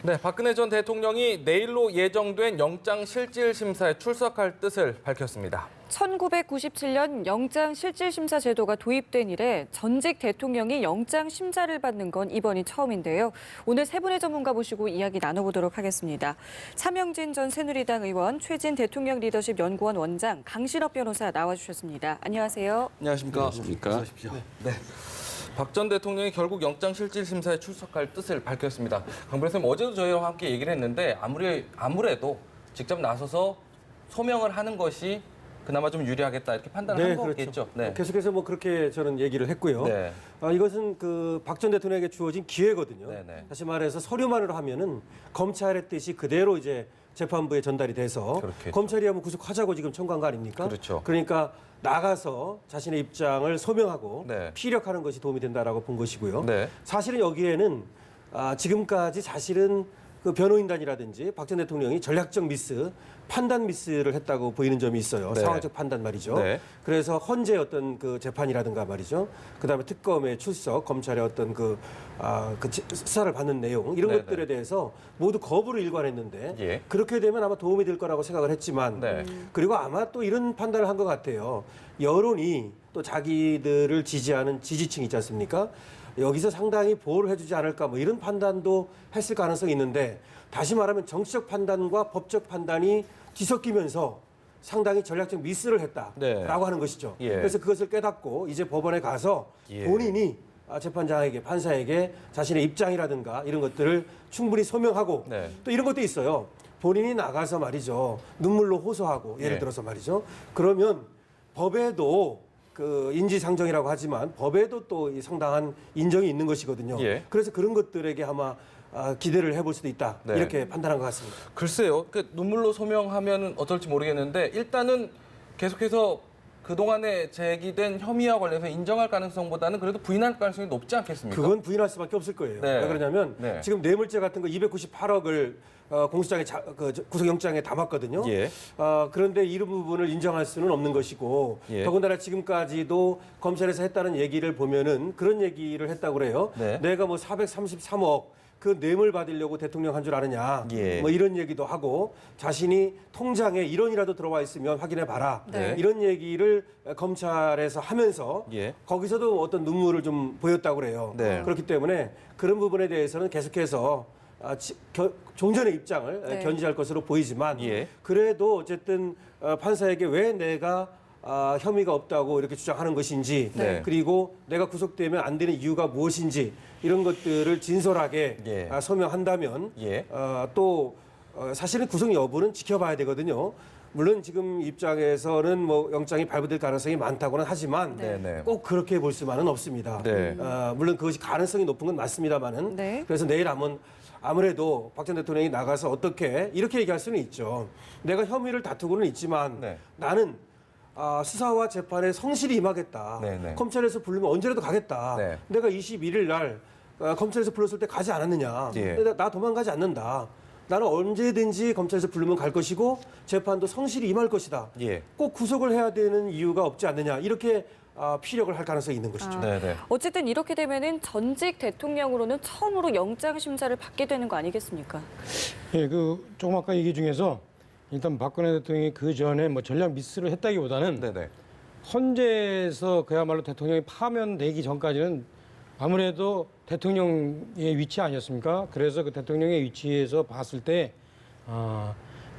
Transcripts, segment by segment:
네, 박근혜 전 대통령이 내일로 예정된 영장실질심사에 출석할 뜻을 밝혔습니다. 1997년 영장실질심사 제도가 도입된 이래 전직 대통령이 영장심사를 받는 건 이번이 처음인데요. 오늘 세 분의 전문가 모시고 이야기 나눠보도록 하겠습니다. 차명진 전 새누리당 의원, 최진 대통령 리더십 연구원 원장, 강신업 변호사 나와주셨습니다. 안녕하세요. 안녕하십니까. 안녕하십니까. 네. 박 전 대통령이 결국 영장실질심사에 출석할 뜻을 밝혔습니다. 강 변호사님, 어제도 저희와 함께 얘기를 했는데 아무래도 직접 나서서 소명을 하는 것이 그나마 좀 유리하겠다 이렇게 판단을 한 거겠죠. 네. 계속해서 뭐 그렇게 저는 얘기를 했고요. 네. 이것은 그 박 전 대통령에게 주어진 기회거든요. 네네. 다시 말해서 서류만으로 하면은 검찰의 뜻이 그대로 이제 재판부에 전달이 돼서 그렇겠죠. 검찰이 하면 구속하자고 지금 청구한 거 아닙니까? 그렇죠. 그러니까 나가서 자신의 입장을 소명하고 네. 피력하는 것이 도움이 된다라고 본 것이고요. 네. 사실은 여기에는 지금까지 사실은 그 변호인단이라든지 박 전 대통령이 전략적 미스, 판단 미스를 했다고 보이는 점이 있어요. 네. 상황적 판단 말이죠. 네. 그래서 헌재 어떤 그 재판이라든가 말이죠. 그다음에 특검의 출석, 검찰의 어떤 그 수사를 받는 내용 이런 네네. 것들에 대해서 모두 거부를 일관했는데 예. 그렇게 되면 아마 도움이 될 거라고 생각을 했지만 네. 그리고 아마 또 이런 판단을 한 것 같아요. 여론이 또 자기들을 지지하는 지지층이 있지 않습니까? 여기서 상당히 보호를 해주지 않을까 뭐 이런 판단도 했을 가능성이 있는데 다시 말하면 정치적 판단과 법적 판단이 뒤섞이면서 상당히 전략적 미스를 했다라고 네. 하는 것이죠. 예. 그래서 그것을 깨닫고 이제 법원에 가서 예. 본인이 재판장에게 판사에게 자신의 입장이라든가 이런 것들을 충분히 소명하고 네. 또 이런 것도 있어요. 본인이 나가서 말이죠. 눈물로 호소하고 예를 예. 들어서 말이죠. 그러면 법에도 그 인지상정이라고 하지만 법에도 또 이 상당한 인정이 있는 것이거든요. 예. 그래서 그런 것들에게 아마 기대를 해볼 수도 있다. 네. 이렇게 판단한 것 같습니다. 글쎄요. 그 눈물로 소명하면 어떨지 모르겠는데 일단은 계속해서 그동안에 제기된 혐의와 관련해서 인정할 가능성보다는 그래도 부인할 가능성이 높지 않겠습니까? 그건 부인할 수밖에 없을 거예요. 네. 왜 그러냐면 네. 지금 뇌물죄 같은 거 298억을 공소장에 구속영장에 담았거든요. 예. 그런데 이런 부분을 인정할 수는 없는 것이고 예. 더군다나 지금까지도 검찰에서 했다는 얘기를 보면은 그런 얘기를 했다고 그래요. 네. 내가 뭐 433억 그 뇌물 받으려고 대통령 한 줄 아느냐. 예. 뭐 이런 얘기도 하고 자신이 통장에 1원이라도 들어와 있으면 확인해 봐라. 네. 이런 얘기를 검찰에서 하면서 예. 거기서도 어떤 눈물을 좀 보였다고 그래요. 네. 그렇기 때문에 그런 부분에 대해서는 계속해서 종전의 입장을 네. 견지할 것으로 보이지만 예. 그래도 어쨌든 판사에게 왜 내가 혐의가 없다고 이렇게 주장하는 것인지 네. 그리고 내가 구속되면 안 되는 이유가 무엇인지 이런 것들을 진솔하게 예. 서명한다면 예. 또 사실은 구속 여부는 지켜봐야 되거든요. 물론 지금 입장에서는 뭐 영장이 발부될 가능성이 많다고는 하지만 네네. 꼭 그렇게 볼 수만은 없습니다. 네. 물론 그것이 가능성이 높은 건 맞습니다만은 네. 그래서 내일 한번 아무래도 박 전 대통령이 나가서 어떻게 이렇게 얘기할 수는 있죠. 내가 혐의를 다투고는 있지만 네. 나는 수사와 재판에 성실히 임하겠다. 네네. 검찰에서 부르면 언제라도 가겠다. 네. 내가 21일 날 검찰에서 불렀을 때 가지 않았느냐. 예. 근데 나 도망가지 않는다. 나는 언제든지 검찰에서 부르면 갈 것이고 재판도 성실히 임할 것이다. 예. 꼭 구속을 해야 되는 이유가 없지 않느냐. 이렇게 피력을 할 가능성이 있는 것이죠. 네네. 어쨌든 이렇게 되면은 전직 대통령으로는 처음으로 영장 심사를 받게 되는 거 아니겠습니까? 예, 조금 아까 얘기 중에서 일단 박근혜 대통령이 그 전에 뭐 전략 미스를 했다기보다는 네네. 헌재에서 그야말로 대통령이 파면되기 전까지는 아무래도 대통령의 위치 아니었습니까? 그래서 그 대통령의 위치에서 봤을 때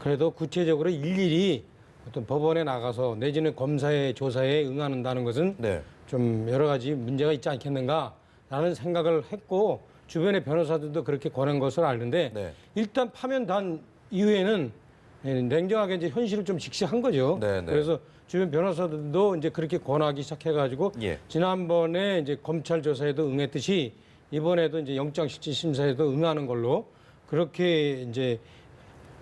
그래도 구체적으로 일일이 어떤 법원에 나가서 내지는 검사의 조사에 응하는다는 것은 네. 좀 여러 가지 문제가 있지 않겠는가라는 생각을 했고 주변의 변호사들도 그렇게 권한 것을 아는데 네. 일단 파면단 이후에는 냉정하게 이제 현실을 좀 직시한 거죠. 네, 네. 그래서 주변 변호사들도 이제 그렇게 권하기 시작해가지고 예. 지난번에 이제 검찰 조사에도 응했듯이 이번에도 이제 영장실질심사에도 응하는 걸로 그렇게 이제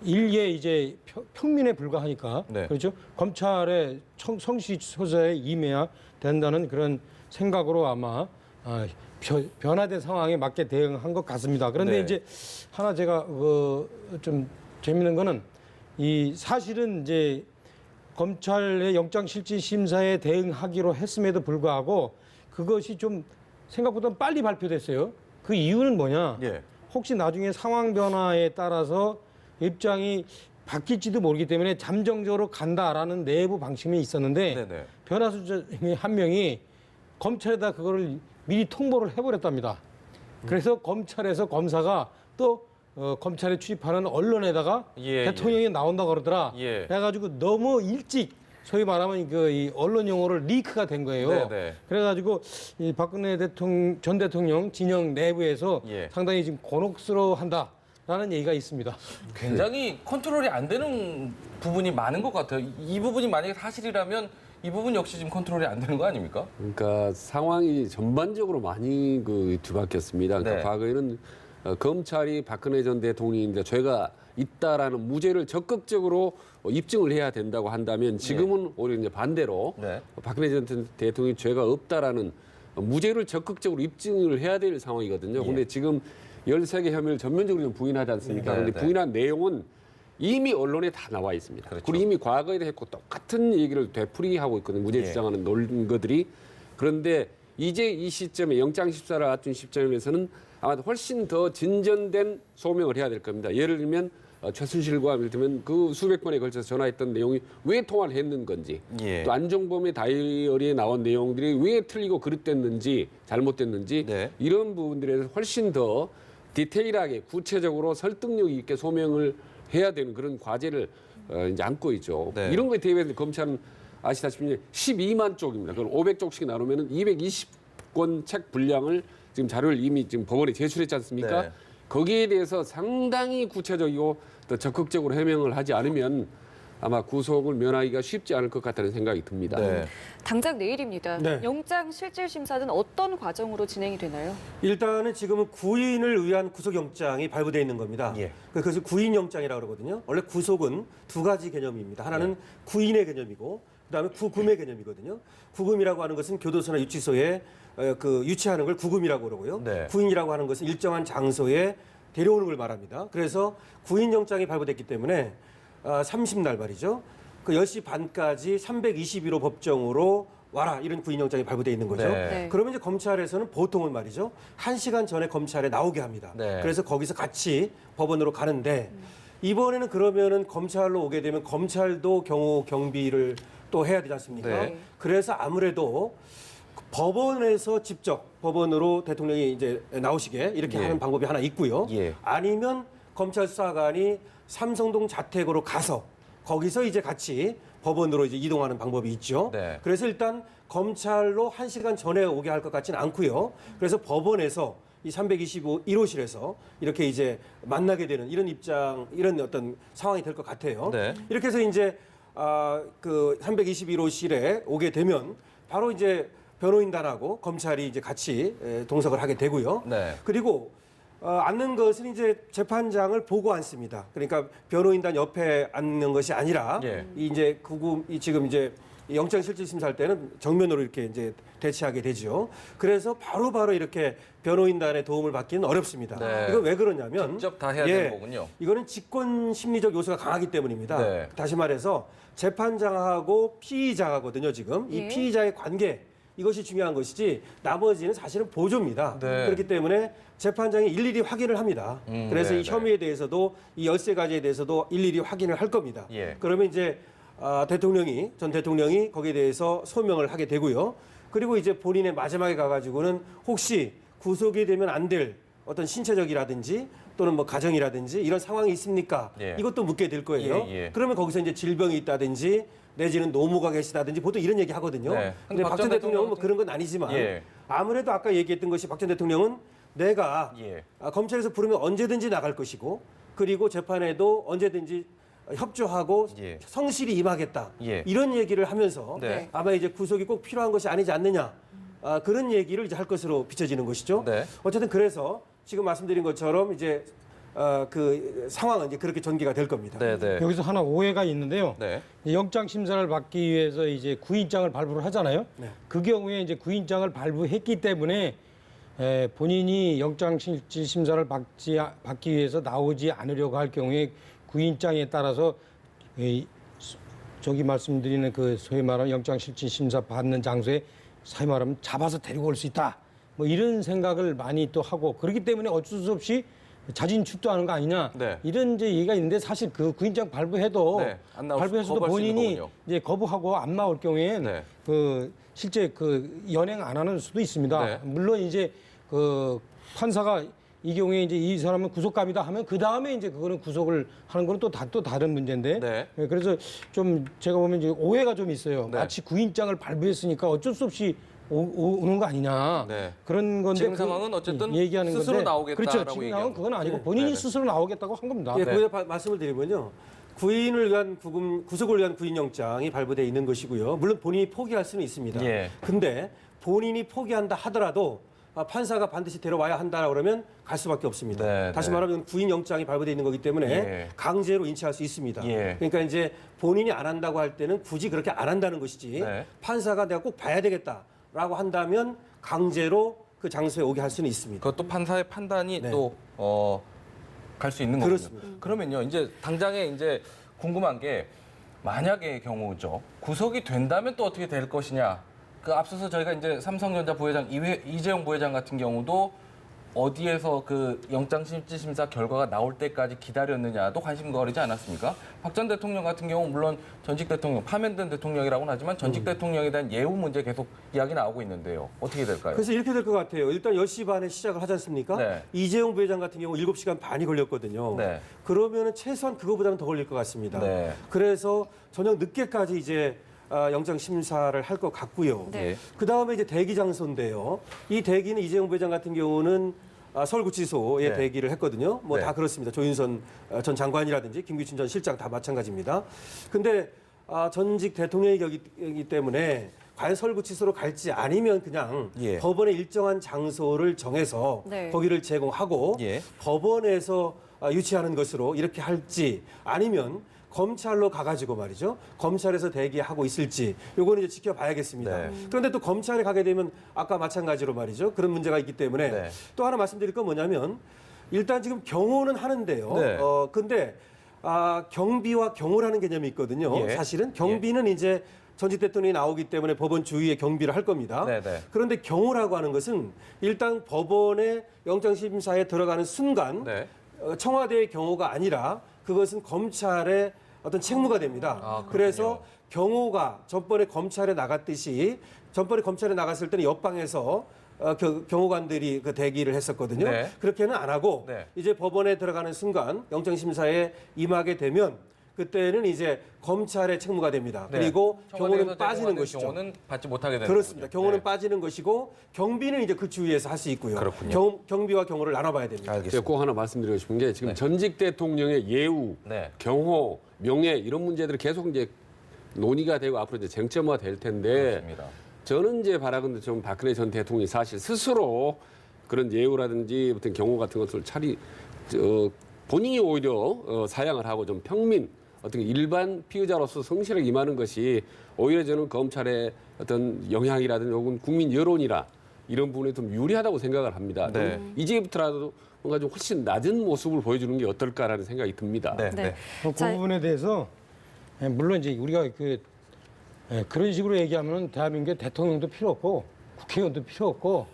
일개 이제 평민에 불과하니까 네. 그렇죠. 검찰의 성실 조사에 임해야 된다는 그런 생각으로 아마 변화된 상황에 맞게 대응한 것 같습니다. 그런데 네. 이제 하나 제가 좀 재밌는 거는 이 사실은 이제 검찰의 영장실질심사에 대응하기로 했음에도 불구하고 그것이 좀 생각보다 빨리 발표됐어요. 그 이유는 뭐냐? 예. 혹시 나중에 상황 변화에 따라서 입장이 바뀔지도 모르기 때문에 잠정적으로 간다라는 내부 방침이 있었는데 네네. 변호사 중에 한 명이 검찰에다 그거를 미리 통보를 해버렸답니다. 그래서 검찰에서 검사가 또 검찰에 출입하는 언론에다가 예, 대통령이 나온다고 그러더라. 예. 그래가지고 너무 일찍 소위 말하면 이 언론 용어로 리크가 된 거예요. 네네. 그래가지고 이 박근혜 전 대통령 진영 내부에서 예. 상당히 지금 곤혹스러워한다라는 얘기가 있습니다. 굉장히 컨트롤이 안 되는 부분이 많은 것 같아요. 이 부분이 만약에 사실이라면 이 부분 역시 지금 컨트롤이 안 되는 거 아닙니까? 그러니까 상황이 전반적으로 많이 뒤바뀌었습니다. 그러니까 네. 과거에는 검찰이 박근혜 전 대통령이 죄가 있다라는 무죄를 적극적으로 입증을 해야 된다고 한다면 지금은 오히려 이제 반대로 네. 박근혜 전 대통령이 죄가 없다라는 무죄를 적극적으로 입증을 해야 될 상황이거든요. 근데 지금 13개 혐의를 전면적으로 좀 부인하지 않습니까? 네, 근데 네. 부인한 내용은 이미 언론에 다 나와 있습니다. 그렇죠. 그리고 이미 과거에도 했고 똑같은 얘기를 되풀이하고 있거든요. 무죄 예. 주장하는 논거들이. 그런데 이제 이 시점에 영장 심사를 앞둔 시점에서는 아마 훨씬 더 진전된 소명을 해야 될 겁니다. 예를 들면 최순실과 예를 들면 그 수백 번에 걸쳐서 전화했던 내용이 왜 통화를 했는 건지 예. 또 안종범의 다이어리에 나온 내용들이 왜 틀리고 그릇됐는지 잘못됐는지 네. 이런 부분들에 대해서 훨씬 더 디테일하게 구체적으로 설득력 있게 소명을 해야 되는 그런 과제를 이제 안고 있죠. 네. 이런 거에 대해서 검찰은 아시다시피 12만 쪽입니다. 그걸 500쪽씩 나누면 220권 책 분량을 지금 자료를 이미 지금 법원에 제출했지 않습니까? 네. 거기에 대해서 상당히 구체적이고 더 적극적으로 해명을 하지 않으면 아마 구속을 면하기가 쉽지 않을 것 같다는 생각이 듭니다. 네. 당장 내일입니다. 네. 영장 실질 심사는 어떤 과정으로 진행이 되나요? 일단은 지금은 구인을 위한 구속영장이 발부되어 있는 겁니다. 예. 그것을 구인영장이라고 그러거든요. 원래 구속은 두 가지 개념입니다. 하나는 구인의 개념이고 그다음에 구금의 개념이거든요. 구금이라고 하는 것은 교도소나 유치소에 그 유치하는 걸 구금이라고 그러고요. 네. 구인이라고 하는 것은 일정한 장소에 데려오는 걸 말합니다. 그래서 구인영장이 발부됐기 때문에 30날 말이죠. 그 10시 반까지 321호 법정으로 와라 이런 구인영장이 발부되어 있는 거죠. 네. 네. 그러면 이제 검찰에서는 보통은 말이죠. 1시간 전에 검찰에 나오게 합니다. 네. 그래서 거기서 같이 법원으로 가는데 이번에는 그러면은 검찰로 오게 되면 검찰도 경호 경비를 또 해야 되지 않습니까? 네. 그래서 아무래도 법원에서 직접 법원으로 대통령이 이제 나오시게 이렇게 예. 하는 방법이 하나 있고요. 예. 아니면 검찰 수사관이 삼성동 자택으로 가서 거기서 이제 같이 법원으로 이제 이동하는 방법이 있죠. 네. 그래서 일단 검찰로 1시간 전에 오게 할 것 같지는 않고요. 그래서 법원에서 이 325-1호실에서 이렇게 이제 만나게 되는 이런 어떤 상황이 될 것 같아요. 네. 이렇게 해서 이제 그 321호실에 오게 되면 바로 이제 변호인단하고 검찰이 이제 같이 동석을 하게 되고요. 네. 그리고 앉는 것은 이제 재판장을 보고 앉습니다. 그러니까 변호인단 옆에 앉는 것이 아니라 예. 이제 지금 이제 영장실질심사할 때는 정면으로 이렇게 이제 대치하게 되죠. 그래서 바로바로 이렇게 변호인단의 도움을 받기는 어렵습니다. 네. 이건 왜 그러냐면 직접 다 해야 되는 거군요. 이거는 직권 심리적 요소가 강하기 때문입니다. 네. 다시 말해서 재판장하고 피의자거든요. 지금 이 예. 피의자의 관계 이것이 중요한 것이지 나머지는 사실은 보조입니다. 네. 그렇기 때문에 재판장이 일일이 확인을 합니다. 그래서 네, 이 혐의에 대해서도 이 13가지에 대해서도 일일이 확인을 할 겁니다. 예. 그러면 이제 전 대통령이 거기에 대해서 소명을 하게 되고요. 그리고 이제 본인의 마지막에 가가지고는 혹시 구속이 되면 안 될 어떤 신체적이라든지 또는 뭐 가정이라든지 이런 상황이 있습니까? 예. 이것도 묻게 될 거예요. 예, 예. 그러면 거기서 이제 질병이 있다든지 내지는 노무가 계시다든지 보통 이런 얘기 하거든요. 네. 근데 박 전 대통령은 뭐 그런 건 아니지만 예. 아무래도 아까 얘기했던 것이 박 전 대통령은 내가 예. 검찰에서 부르면 언제든지 나갈 것이고 그리고 재판에도 언제든지 협조하고 예. 성실히 임하겠다. 예. 이런 얘기를 하면서 네. 아마 이제 구속이 꼭 필요한 것이 아니지 않느냐. 그런 얘기를 이제 할 것으로 비춰지는 것이죠. 네. 어쨌든 그래서 지금 말씀드린 것처럼 이제 그 상황은 이제 그렇게 전개가 될 겁니다. 네, 네. 여기서 하나 오해가 있는데요. 네. 영장 심사를 받기 위해서 이제 구인장을 발부를 하잖아요. 네. 그 경우에 이제 구인장을 발부했기 때문에 본인이 영장 실질 심사를 받기 위해서 나오지 않으려고 할 경우에 구인장에 따라서 저기 말씀드리는 그 소위 말하는 영장 실질 심사 받는 장소에 소위 말하면 잡아서 데리고 올 수 있다. 뭐 이런 생각을 많이 또 하고 그렇기 때문에 어쩔 수 없이 자진 출두하는 거 아니냐 네. 이런 이제 얘기가 있는데 사실 그 구인장 발부해도 네, 안 나올 발부해서도 거부할 수 있는 본인이 거군요. 이제 거부하고 안 나올 경우엔 네. 그 실제 그 연행 안 하는 수도 있습니다. 네. 물론 이제 그 판사가 이 경우에 이제 이 사람은 구속감이다 하면 그 다음에 이제 그거는 구속을 하는 거는 또 다른 문제인데. 네. 그래서 좀 제가 보면 이제 오해가 좀 있어요. 네. 마치 구인장을 발부했으니까 어쩔 수 없이 오는 거 아니냐. 네. 그런 건데 지금 그 상황은 어쨌든 얘기하는 스스로 건데. 나오겠다라고 그렇죠. 지금 상황은 얘기하는 그건 아니고 네. 본인이 네네. 스스로 나오겠다고 한 겁니다. 예, 네. 거기다 말씀을 드리면요. 구인을 위한 구속을 위한 구인영장이 발부돼 있는 것이고요. 물론 본인이 포기할 수는 있습니다. 예. 근데 본인이 포기한다 하더라도 판사가 반드시 데려와야 한다 그러면 갈 수밖에 없습니다. 네, 다시 네. 말하면 구인영장이 발부돼 있는 거기 때문에 예. 강제로 인치할 수 있습니다. 예. 그러니까 이제 본인이 안 한다고 할 때는 굳이 그렇게 안 한다는 것이지 네. 판사가 내가 꼭 봐야 되겠다라고 한다면 강제로 그 장소에 오게 할 수는 있습니다. 그것도 판사의 판단이 네. 또 갈 수 있는 거군요. 그렇습니다. 그러면요, 이제 당장에 이제 궁금한 게 만약의 경우죠. 구속이 된다면 또 어떻게 될 것이냐. 그 앞서서 저희가 이제 삼성전자 부회장 이재용 부회장 같은 경우도 어디에서 그 영장실질심사 결과가 나올 때까지 기다렸느냐도 관심거리지 않았습니까? 박 전 대통령 같은 경우 물론 전직 대통령, 파면된 대통령이라고는 하지만 전직 대통령에 대한 예우 문제 계속 이야기 나오고 있는데요. 어떻게 될까요? 그래서 이렇게 될 것 같아요. 일단 10시 반에 시작을 하지 않습니까? 네. 이재용 부회장 같은 경우 7시간 반이 걸렸거든요. 네. 그러면 최소한 그거보다는 더 걸릴 것 같습니다. 네. 그래서 저녁 늦게까지 이제 영장 심사를 할 것 같고요. 네. 그 다음에 이제 대기 장소인데요. 이 대기는 이재용 부회장 같은 경우는 서울구치소에 네. 대기를 했거든요. 뭐 네. 다 그렇습니다. 조윤선 전 장관이라든지 김규춘 전 실장 다 마찬가지입니다. 근데 전직 대통령이기 때문에 과연 서울구치소로 갈지 아니면 그냥 예. 법원의 일정한 장소를 정해서 네. 거기를 제공하고 예. 법원에서 유치하는 것으로 이렇게 할지 아니면 검찰로 가가지고 말이죠. 검찰에서 대기하고 있을지 요거는 이제 지켜봐야겠습니다. 네. 그런데 또 검찰에 가게 되면 아까 마찬가지로 말이죠. 그런 문제가 있기 때문에 네. 또 하나 말씀드릴 건 뭐냐면 일단 지금 경호는 하는데요. 네. 근데 경비와 경호라는 개념이 있거든요. 예. 사실은 경비는 이제 전직 대통령이 나오기 때문에 법원 주위에 경비를 할 겁니다. 네, 네. 그런데 경호라고 하는 것은 일단 법원의 영장심사에 들어가는 순간 네. 청와대의 경호가 아니라 그것은 검찰의 어떤 책무가 됩니다. 그렇군요. 그래서 경호가 전번에 검찰에 나갔듯이 전번에 검찰에 나갔을 때는 옆방에서 경호관들이 그 대기를 했었거든요. 네. 그렇게는 안 하고 네. 이제 법원에 들어가는 순간 영장심사에 임하게 되면 그때는 이제 검찰의 책무가 됩니다. 네. 그리고 청와대에서 경호는 빠지는 제공하는 것이죠. 경호는 받지 못하게 되는 그렇습니다. 거군요. 경호는 네. 빠지는 것이고 경비는 이제 그 주위에서 할 수 있고요. 그렇군요. 경비와 경호를 나눠봐야 됩니다. 제가 알겠습니다. 꼭 하나 말씀드리고 싶은 게 지금 네. 전직 대통령의 예우, 네. 경호, 명예 이런 문제들이 계속 이제 논의가 되고 앞으로 이제 쟁점화 될 텐데 그렇습니다. 저는 이제 바라건대 좀 박근혜 전 대통령이 사실 스스로 그런 예우라든지 어떤 경호 같은 것을 본인이 오히려 사양을 하고 좀 평민 어떤 일반 피의자로서 성실하게 임하는 것이 오히려 저는 검찰의 어떤 영향이라든지 혹은 국민 여론이라 이런 부분에 좀 유리하다고 생각을 합니다. 네. 이제부터라도 뭔가 좀 훨씬 낮은 모습을 보여주는 게 어떨까라는 생각이 듭니다. 네. 네. 네. 그 자, 부분에 대해서 물론 이제 우리가 그런 식으로 얘기하면 대한민국에 대통령도 필요 없고 국회의원도 필요 없고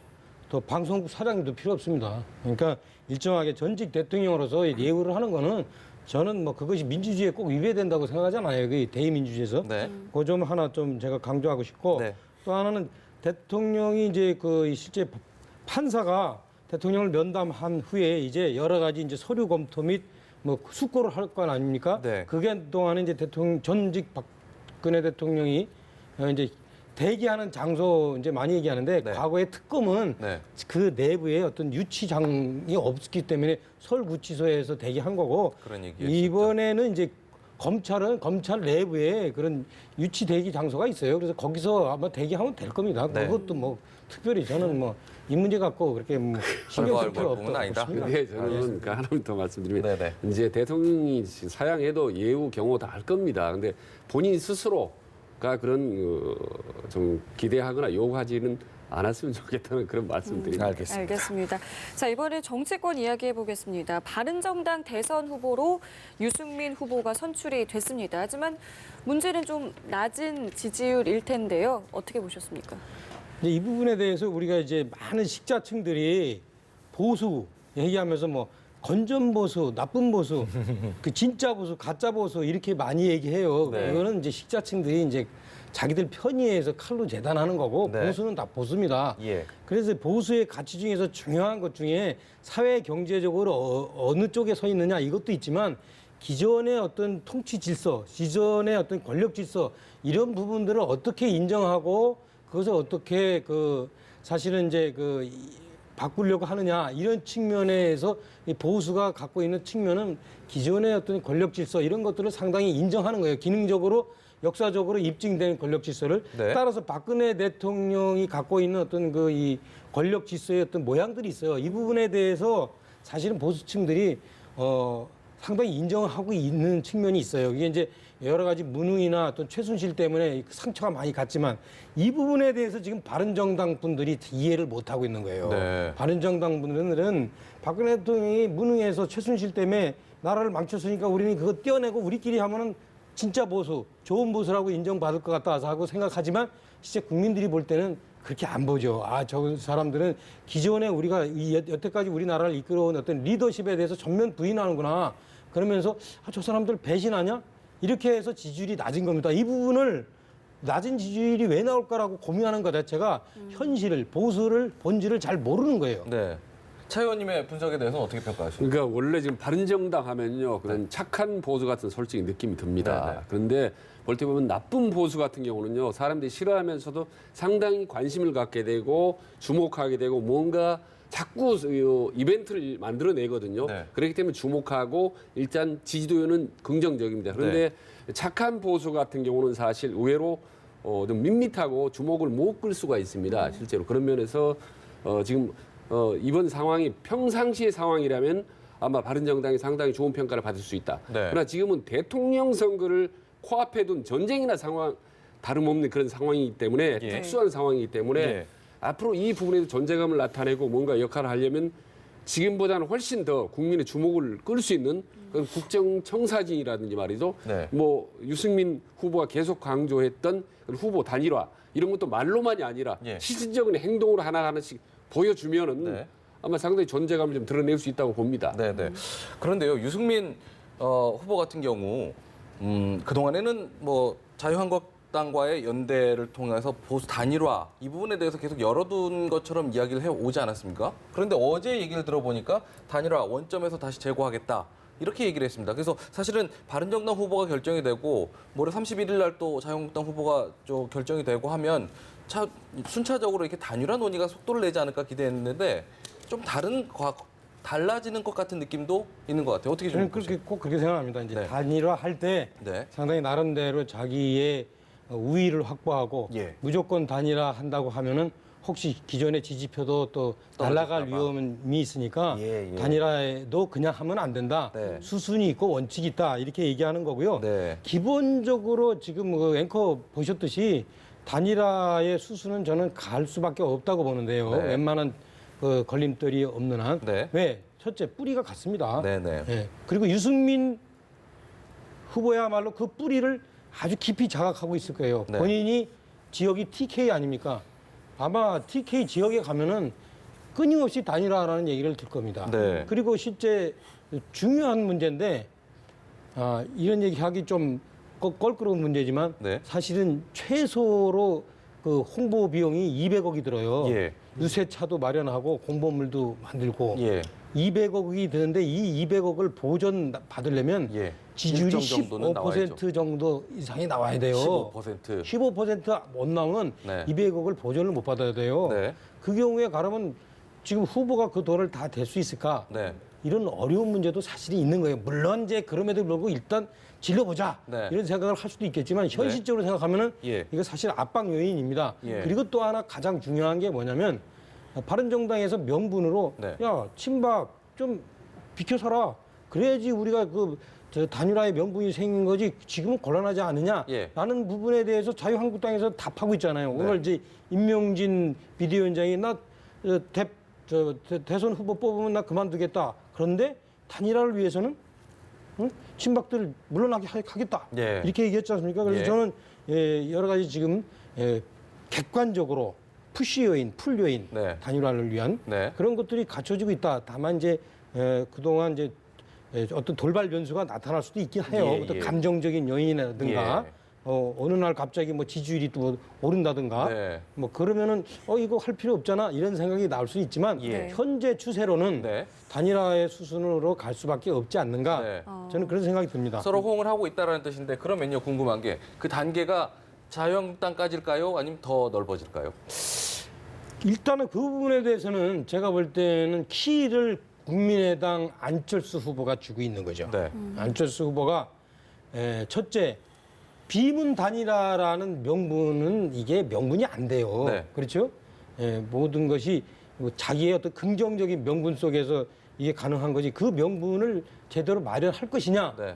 또 방송국 사장님도 필요 없습니다. 그러니까 일정하게 전직 대통령으로서 예우를 하는 거는 저는 뭐 그것이 민주주의에 꼭 위배된다고 생각하지 않아요. 그 대의민주주의에서. 네. 그 점 하나 좀 제가 강조하고 싶고 네. 또 하나는 대통령이 이제 그 실제 판사가 대통령을 면담한 후에 이제 여러 가지 이제 서류 검토 및 뭐 숙고를 할 건 아닙니까? 네. 그게 동안에 이제 전직 박근혜 대통령이 이제 대기하는 장소 이제 많이 얘기하는데 네. 과거의 특검은 네. 그 내부에 어떤 유치장이 없기 때문에 서울구치소에서 대기한 거고 그런 얘기였었죠. 이번에는 이제 검찰은 검찰 내부에 그런 유치 대기 장소가 있어요. 그래서 거기서 아마 대기하면 될 겁니다. 네. 그것도 뭐 특별히 저는 뭐 이 문제 갖고 그렇게 뭐 신경 쓸 별거 필요 부분은 없다고 아니다. 싶습니다. 근데 저는 그 하나만 더 말씀드리면 네네. 이제 대통령이 사양해도 예우 경호 다 할 겁니다. 근데 본인 스스로가 그런 좀 기대하거나 요구하지는 않았으면 좋겠다는 그런 말씀드립니다. 알겠습니다. 알겠습니다. 자, 이번에 정치권 이야기해 보겠습니다. 바른정당 대선 후보로 유승민 후보가 선출이 됐습니다. 하지만 문제는 좀 낮은 지지율일 텐데요. 어떻게 보셨습니까? 이제 이 부분에 대해서 우리가 이제 많은 식자층들이 보수 얘기하면서 뭐 건전 보수, 나쁜 보수, 그 진짜 보수, 가짜 보수 이렇게 많이 얘기해요. 네. 이거는 이제 식자층들이 이제 자기들 편의에서 칼로 재단하는 거고 네. 보수는 다 보수입니다. 예. 그래서 보수의 가치 중에서 중요한 것 중에 사회 경제적으로 어느 쪽에 서 있느냐 이것도 있지만 기존의 어떤 통치 질서, 기존의 어떤 권력 질서 이런 부분들을 어떻게 인정하고 그것을 어떻게 그 사실은 이제 그 바꾸려고 하느냐 이런 측면에서 이 보수가 갖고 있는 측면은 기존의 어떤 권력 질서 이런 것들을 상당히 인정하는 거예요. 기능적으로 역사적으로 입증된 권력 질서를 네. 따라서 박근혜 대통령이 갖고 있는 어떤 그 이 권력 질서의 어떤 모양들이 있어요. 이 부분에 대해서 사실은 보수층들이 상당히 인정하고 있는 측면이 있어요. 이게 이제 여러 가지 무능이나 어떤 최순실 때문에 상처가 많이 갔지만 이 부분에 대해서 지금 바른정당 분들이 이해를 못 하고 있는 거예요. 네. 바른정당 분들은 박근혜 대통령이 무능해서 최순실 때문에 나라를 망쳤으니까 우리는 그거 떼어내고 우리끼리 하면은 진짜 보수, 좋은 보수라고 인정받을 것 같다 하고 생각하지만 실제 국민들이 볼 때는 그렇게 안 보죠. 아, 저 사람들은 기존에 우리가 여태까지 우리나라를 이끌어온 어떤 리더십에 대해서 전면 부인하는구나. 그러면서 아, 저 사람들 배신하냐? 이렇게 해서 지지율이 낮은 겁니다. 이 부분을 낮은 지지율이 왜 나올까라고 고민하는 것 자체가 현실을, 보수를, 본질을 잘 모르는 거예요. 네. 차 의원님의 분석에 대해서는 어떻게 평가하십니까? 그러니까 원래 지금 바른정당 하면요, 그런 착한 보수 같은 솔직히 느낌이 듭니다. 네, 네. 그런데 볼 때 보면 나쁜 보수 같은 경우는요, 사람들이 싫어하면서도 상당히 관심을 갖게 되고 주목하게 되고 뭔가 자꾸 이벤트를 만들어내거든요. 네. 그렇기 때문에 주목하고 일단 지지도는 긍정적입니다. 그런데 착한 보수 같은 경우는 사실 의외로 좀 밋밋하고 주목을 못 끌 수가 있습니다. 실제로 그런 면에서 지금 이번 상황이 평상시의 상황이라면 아마 바른정당이 상당히 좋은 평가를 받을 수 있다. 네. 그러나 지금은 대통령 선거를 코앞에 둔 전쟁이나 상황 다름없는 그런 상황이기 때문에 예. 특수한 상황이기 때문에 예. 앞으로 이 부분에서 존재감을 나타내고 뭔가 역할을 하려면 지금보다는 훨씬 더 국민의 주목을 끌 수 있는 그런 국정청사진이라든지 말이죠. 네. 뭐 유승민 후보가 계속 강조했던 그런 후보 단일화 이런 것도 말로만이 아니라 예. 실질적인 행동으로 하나하나씩 보여주면은 네. 아마 상당히 존재감을 좀 드러낼 수 있다고 봅니다. 네네. 그런데요, 유승민 후보 같은 경우 그동안에는 뭐 자유한국당과의 연대를 통해서 보수 단일화 이 부분에 대해서 계속 열어둔 것처럼 이야기를 해오지 않았습니까? 그런데 어제 얘기를 들어보니까 단일화 원점에서 다시 재고하겠다. 이렇게 얘기를 했습니다. 그래서 사실은 바른정당 후보가 결정이 되고 모레 31일 날 또 자유한국당 후보가 좀 결정이 되고 하면 순차적으로 이렇게 단일화 논의가 속도를 내지 않을까 기대했는데 좀 달라지는 것 같은 느낌도 있는 것 같아요. 어떻게 좀 저는 그렇게 꼭 그렇게 생각합니다. 이제 네. 단일화 할 때 네. 상당히 나름대로 자기의 우위를 확보하고 예. 무조건 단일화 한다고 하면은 혹시 기존의 지지표도 또 날아갈 떨어질까 봐. 위험이 있으니까 예, 예. 단일화에도 그냥 하면 안 된다. 네. 수순이 있고 원칙이 있다. 이렇게 얘기하는 거고요. 네. 기본적으로 지금 그 앵커 보셨듯이 단일화의 수순은 저는 갈 수밖에 없다고 보는데요. 네. 웬만한 그 걸림돌이 없는 한. 네. 왜? 첫째 뿌리가 같습니다. 네네. 예. 그리고 유승민 후보야말로 그 뿌리를 아주 깊이 자각하고 있을 거예요. 네. 본인이 지역이 TK 아닙니까? 아마 TK 지역에 가면은 끊임없이 단일화라는 얘기를 들 겁니다. 네. 그리고 실제 중요한 문제인데 이런 얘기하기 좀 껄끄러운 문제지만 네. 사실은 최소로 그 홍보 비용이 200억이 들어요. 예. 유세차도 마련하고 공보물도 만들고 예. 200억이 드는데 이 200억을 보전 받으려면 예. 지지율이 일정 정도는 15% 정도 이상이 나와야 돼요. 15%. 15%못 나오면 네. 200억을 보전을 못 받아야 돼요. 네. 그 경우에 가려면 지금 후보가 그 돈을 다 댈 수 있을까? 네. 이런 어려운 문제도 사실이 있는 거예요. 물론 이제 그럼에도 불구하고 일단 질러보자 네. 이런 생각을 할 수도 있겠지만 현실적으로 생각하면은 예. 이거 사실 압박 요인입니다. 예. 그리고 또 하나 가장 중요한 게 뭐냐면 바른정당에서 명분으로 네. 야 친박 좀 비켜서라. 그래야지 우리가 저 단일화의 명분이 생긴 거지 지금은 곤란하지 않느냐라는 예. 부분에 대해서 자유한국당에서 답하고 있잖아요. 네. 오늘 이제 임명진 비대위원장이 대선 후보 뽑으면 나 그만두겠다. 그런데 단일화를 위해서는 친박들을 물러나게 하겠다. 예. 이렇게 얘기했지 않습니까? 그래서 예. 저는 여러 가지 지금 객관적으로 푸시 요인, 풀 요인, 네. 단일화를 위한 네. 그런 것들이 갖춰지고 있다. 다만 이제 그동안 이제 어떤 돌발 변수가 나타날 수도 있긴 해요. 예, 어떤 예. 감정적인 요인이라든가 예. 어느 날 갑자기 뭐 지지율이 또 오른다든가 네. 뭐 그러면은 이거 할 필요 없잖아 이런 생각이 나올 수 있지만 예. 현재 추세로는 네. 단일화의 수순으로 갈 수밖에 없지 않는가 네. 저는 그런 생각이 듭니다. 서로 호응을 하고 있다는 뜻인데 그러면요 궁금한 게 그 단계가 자유한국당까지일까요? 아니면 더 넓어질까요? 일단은 그 부분에 대해서는 제가 볼 때는 키를 국민의당 안철수 후보가 쥐고 있는 거죠. 네. 안철수 후보가 첫째 비문 단일화라는 명분은 이게 명분이 안 돼요. 네. 그렇죠? 모든 것이 자기의 어떤 긍정적인 명분 속에서 이게 가능한 거지 그 명분을 제대로 마련할 것이냐. 네.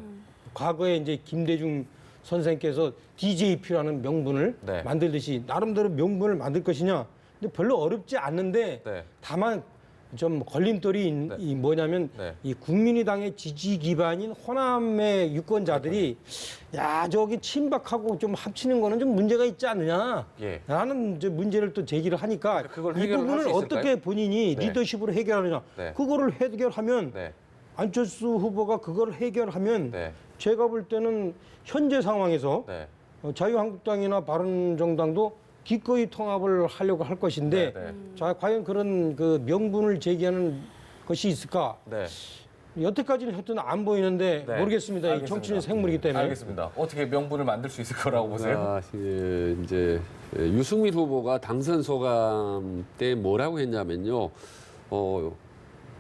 과거에 이제 김대중 선생께서 DJP라는 명분을 네. 만들듯이 나름대로 명분을 만들 것이냐. 근데 별로 어렵지 않는데 네. 다만 좀 걸림돌이 네. 이 뭐냐면 네. 이 국민의당의 지지 기반인 호남의 유권자들이 야 저기 친박하고 좀 합치는 거는 좀 문제가 있지 않느냐 예. 라는 이제 문제를 또 제기를 하니까 그걸 이 해결을 부분을 할수 있을까요? 어떻게 본인이 네. 리더십으로 해결하느냐 네. 그거를 해결하면 네. 안철수 후보가 그걸 해결하면 네. 제가 볼 때는 현재 상황에서 네. 자유한국당이나 바른정당도 기꺼이 통합을 하려고 할 것인데 네, 네. 자 과연 그런 그 명분을 제기하는 것이 있을까? 네. 여태까지는 하여튼 안 보이는데 네. 모르겠습니다. 이 알겠습니다. 정치는 생물이기 때문에. 알겠습니다. 어떻게 명분을 만들 수 있을 거라고 보세요? 이제 유승민 후보가 당선 소감 때 뭐라고 했냐면요.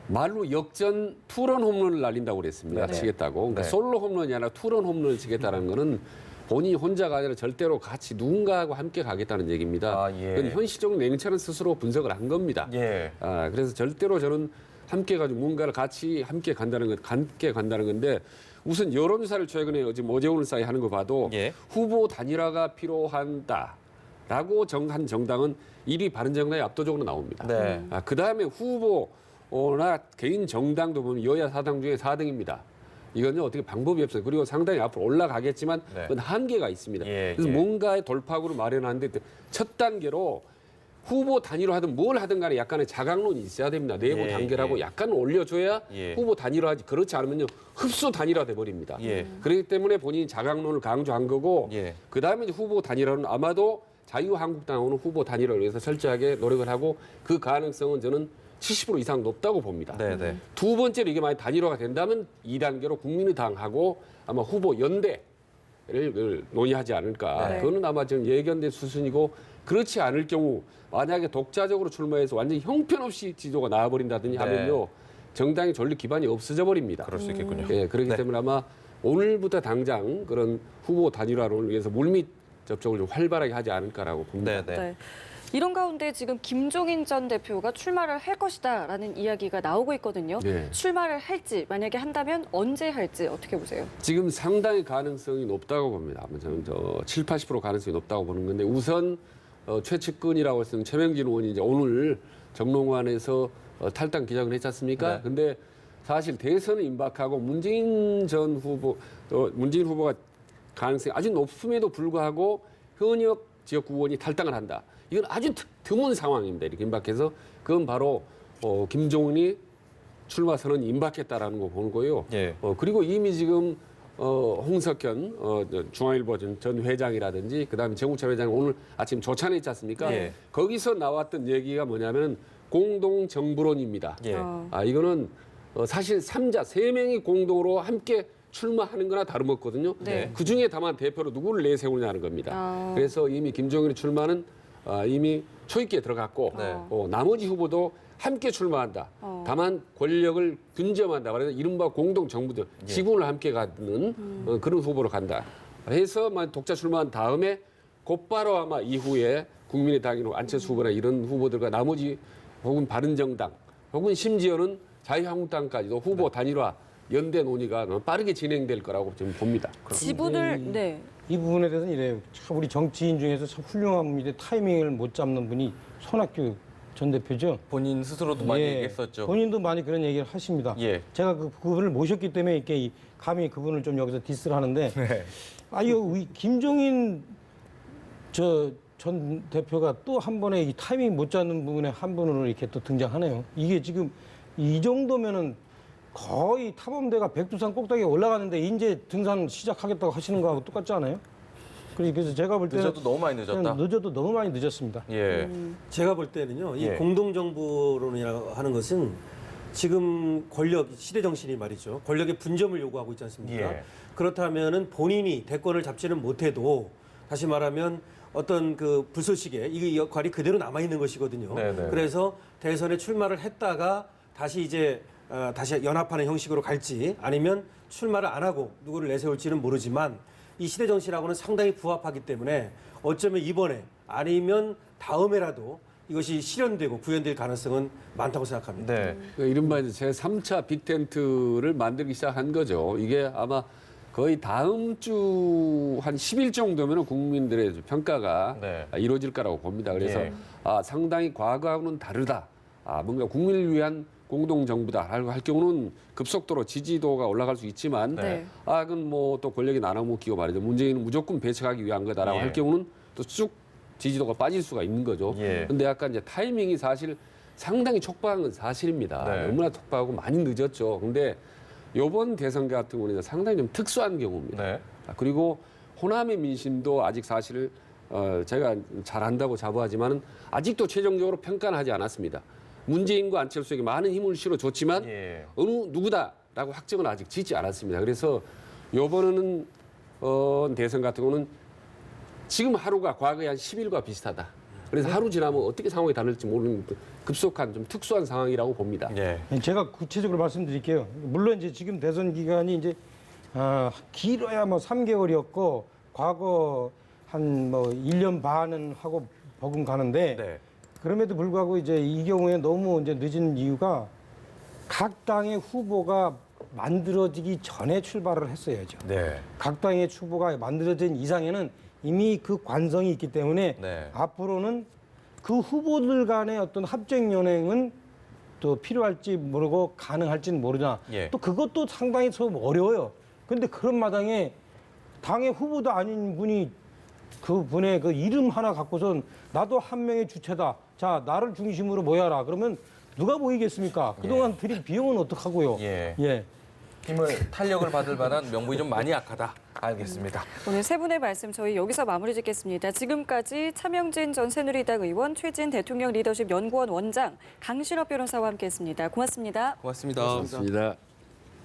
말로 역전 투런 홈런을 날린다고 그랬습니다. 네. 치겠다고. 그러니까 네. 솔로 홈런이 아니라 투런 홈런을 치겠다는 거는 본인이 혼자가 아니라 절대로 같이 누군가하고 함께 가겠다는 얘기입니다. 아, 예. 그건 현실적 냉철한 스스로 분석을 한 겁니다. 예. 그래서 절대로 저는 함께 가지고 뭔가를 같이 함께 간다는 건데 우선 여론조사를 최근에 지금 어제 오늘 사이 하는 거 봐도 예. 후보 단일화가 필요한다라고 정한 정당은 1위 바른정당이 압도적으로 나옵니다. 네. 그 다음에 후보나 개인 정당도 보면 여야 4당 중에 4등입니다. 이건요 어떻게 방법이 없어요. 그리고 상당히 앞으로 올라가겠지만 네. 그건 한계가 있습니다. 예, 그래서 예. 뭔가의 돌파구를 마련하는데 첫 단계로 후보 단위로 하든 뭘 하든 간에 약간의 자강론이 있어야 됩니다. 내부 예, 단계라고 예. 약간 올려줘야 예. 후보 단위로하지. 그렇지 않으면요 흡수 단위화 돼버립니다. 예. 그렇기 때문에 본인이 자강론을 강조한 거고 예. 그다음에 이제 후보 단위로는 아마도 자유한국당하고는 후보 단위를 위해서 철저하게 노력을 하고 그 가능성은 저는 70% 이상 높다고 봅니다. 네, 네. 두 번째로 이게 만약 단일화가 된다면 2단계로 국민의당하고 아마 후보 연대를 논의하지 않을까. 네. 그거는 아마 지금 예견된 수순이고 그렇지 않을 경우 만약에 독자적으로 출마해서 완전히 형편없이 지도가 나와버린다든지 네. 하면요. 정당의 존립 기반이 없어져 버립니다. 그럴 수 있겠군요. 예, 그렇기 네. 때문에 아마 오늘부터 당장 그런 후보 단일화론을 위해서 물밑 접촉을 좀 활발하게 하지 않을까라고 봅니다. 네, 네. 네. 이런 가운데 지금 김종인 전 대표가 출마를 할 것이다라는 이야기가 나오고 있거든요. 네. 출마를 할지 만약에 한다면 언제 할지 어떻게 보세요? 지금 상당히 가능성이 높다고 봅니다. 아마 저는 70~80% 가능성이 높다고 보는 건데 우선 최측근이라고 할 수 있는 최명진 의원이 이제 오늘 정론관에서 탈당 기자회견을 했지 않습니까? 네. 근데 사실 대선을 임박하고 문재인 후보가 가능성이 아주 높음에도 불구하고 현역 지역구 의원이 탈당을 한다. 이건 아주 드문 상황입니다. 이렇게 임박해서 그건 바로 김종인이 출마 선언이 임박했다라는 거 보는 거예요. 예. 그리고 이미 지금 홍석현 중앙일보 전 회장이라든지 그다음에 정우철 회장 오늘 아침 조찬에 있지 않습니까? 예. 거기서 나왔던 얘기가 뭐냐면 공동 정부론입니다. 예. 이거는 사실 3명이 공동으로 함께 출마하는 거나 다름없거든요. 네. 그중에 다만 대표로 누구를 내세우냐는 겁니다. 그래서 이미 김종인의 출마는 이미 초입기에 들어갔고 네. 나머지 후보도 함께 출마한다. 다만 권력을 균점한다. 그래서 이른바 공동정부죠. 지분을 함께 갖는 그런 후보로 간다. 해서 독자 출마한 다음에 곧바로 아마 이후에 국민의당이나 안철수 후보나 이런 후보들과 나머지 혹은 바른정당 혹은 심지어는 자유한국당까지도 후보 단일화 연대 논의가 빠르게 진행될 거라고 지금 봅니다. 지분을 네. 이 부분에 대해서는 이래요. 참 우리 정치인 중에서 참 훌륭한 분인데 타이밍을 못 잡는 분이 손학규 전 대표죠. 본인 스스로도 많이 예, 얘기했었죠. 본인도 많이 그런 얘기를 하십니다. 예. 제가 그분을 모셨기 때문에 이렇게 감히 그분을 좀 여기서 디스를 하는데 네. 김종인 전 대표가 또 한 번에 이 타이밍 못 잡는 부분에 한 분으로 이렇게 또 등장하네요. 이게 지금 이 정도면은 거의 탐험대가 백두산 꼭대기에 올라가는데 이제 등산 시작하겠다고 하시는 거하고 똑같지 않아요? 그래서 제가 볼 때는 늦어도 너무 많이 늦었다. 늦어도 너무 많이 늦었습니다. 예. 제가 볼 때는요, 이 예. 공동정부론이라고 하는 것은 지금 권력, 시대 정신이 말이죠. 권력의 분점을 요구하고 있지 않습니까? 예. 그렇다면은 본인이 대권을 잡지는 못해도 다시 말하면 어떤 그 불쏘시개 이 역할이 그대로 남아 있는 것이거든요. 네네. 그래서 대선에 출마를 했다가 다시 이제 다시 연합하는 형식으로 갈지 아니면 출마를 안 하고 누구를 내세울지는 모르지만 이 시대 정신하고는 상당히 부합하기 때문에 어쩌면 이번에 아니면 다음에라도 이것이 실현되고 구현될 가능성은 많다고 생각합니다. 네. 그 이른바 이제 제3차 빅텐트를 만들기 시작한 거죠. 이게 아마 거의 다음 주 한 10일 정도면 국민들의 평가가 네. 이루어질 거라고 봅니다. 그래서 예. 상당히 과거하고는 다르다. 뭔가 국민을 위한 공동정부다 할 경우는 급속도로 지지도가 올라갈 수 있지만 네. 그건 뭐 또 권력이 나눠먹기고 말이죠. 문재인은 무조건 배척하기 위한 거다라고 예. 할 경우는 또 쭉 지지도가 빠질 수가 있는 거죠. 예. 근데 약간 이제 타이밍이 사실 상당히 촉박한 건 사실입니다. 네. 너무나 촉박하고 많이 늦었죠. 근데 이번 대선 같은 경우는 상당히 좀 특수한 경우입니다. 네. 그리고 호남의 민심도 아직 사실 제가 잘한다고 자부하지만은 아직도 최종적으로 평가는 하지 않았습니다. 문재인과 안철수에게 많은 힘을 실어줬지만 예. 어느 누구다라고 확정은 아직 짓지 않았습니다. 그래서 이번에는 대선 같은 경우는 지금 하루가 과거의 한 10일과 비슷하다. 그래서 하루 지나면 어떻게 상황이 다를지 모르는 급속한 좀 특수한 상황이라고 봅니다. 예. 제가 구체적으로 말씀드릴게요. 물론 이제 지금 대선 기간이 이제 길어야 뭐 3개월이었고 과거 한 뭐 1년 반은 하고 버금가는데 네. 그럼에도 불구하고 이제 이 경우에 너무 이제 늦은 이유가 각 당의 후보가 만들어지기 전에 출발을 했어야죠. 네. 각 당의 후보가 만들어진 이상에는 이미 그 관성이 있기 때문에 네. 앞으로는 그 후보들 간의 어떤 합작 연행은 또 필요할지 모르고 가능할지는 모르나 예. 또 그것도 상당히 좀 어려워요. 그런데 그런 마당에 당의 후보도 아닌 분이 그 분의 그 이름 하나 갖고선 나도 한 명의 주체다. 자, 나를 중심으로 모여라. 그러면 누가 모이겠습니까? 그동안 들인 비용은 어떡하고요? 예. 예. 힘을 탄력을 받을 만한 명분이 좀 많이 약하다. 알겠습니다. 오늘 세 분의 말씀 저희 여기서 마무리 짓겠습니다. 지금까지 차명진 전 새누리당 의원, 최진 대통령 리더십 연구원 원장, 강신업 변호사와 함께했습니다. 고맙습니다. 고맙습니다. 고맙습니다.